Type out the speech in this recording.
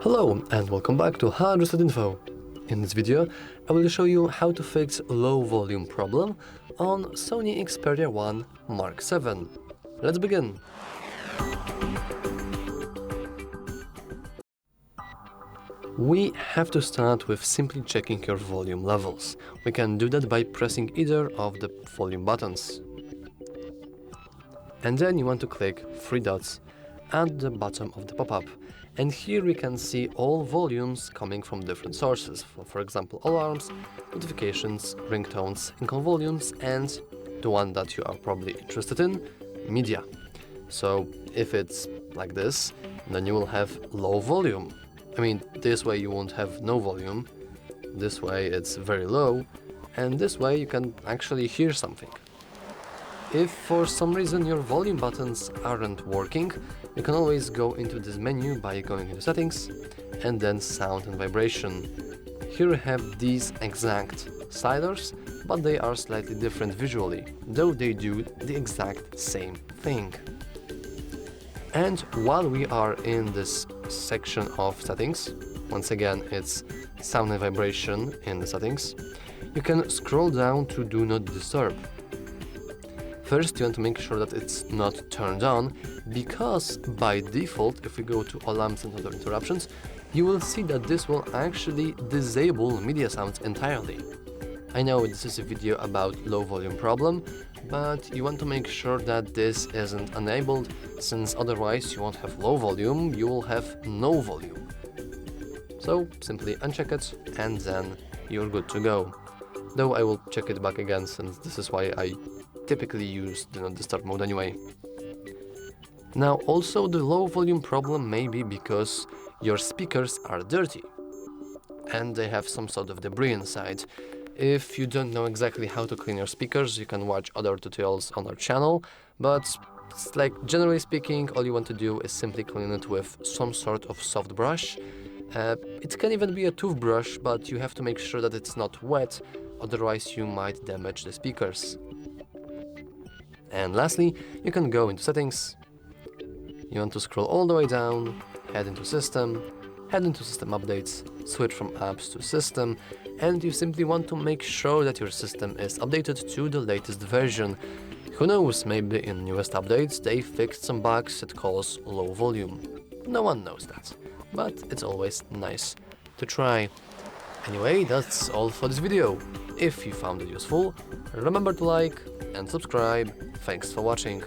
Hello and welcome back to Hard Reset Info. In this video, I will show you how to fix low volume problem on SONY Xperia 1 Mark VII. Let's begin. We have to start with simply checking your volume levels. We can do that by pressing either of the volume buttons. And then you want to click three dots at the bottom of the pop-up. And here we can see all volumes coming from different sources, for example alarms, notifications, ringtones, income volumes, and the one that you are probably interested in, media. So if it's like this, then you will have low volume. I mean, this way you won't have no volume, this way it's very low, and this way you can actually hear something. If for some reason your volume buttons aren't working, you can always go into this menu by going into settings and then sound and vibration. Here we have these exact sliders, but they are slightly different visually, though they do the exact same thing. And while we are in this section of settings, once again it's sound and vibration in the settings, you can scroll down to do not disturb. First, you want to make sure that it's not turned on, because by default, if we go to alarms and other interruptions, you will see that this will actually disable media sounds entirely. I know this is a video about low volume problem, but you want to make sure that this isn't enabled, since otherwise you won't have low volume, you will have no volume. So simply uncheck it and then you're good to go. Though I will check it back again, since this is why I typically use do not disturb mode anyway. Now also the low volume problem may be because your speakers are dirty and they have some sort of debris inside. If you don't know exactly how to clean your speakers, you can watch other tutorials on our channel, but generally speaking, all you want to do is simply clean it with some sort of soft brush. It can even be a toothbrush, but you have to make sure that it's not wet, otherwise you might damage the speakers. And lastly, you can go into settings, you want to scroll all the way down, head into system updates, switch from apps to system, and you simply want to make sure that your system is updated to the latest version. Who knows, maybe in newest updates they fixed some bugs that cause low volume. No one knows that, but it's always nice to try. Anyway, that's all for this video. If you found it useful, remember to like and subscribe. Thanks for watching.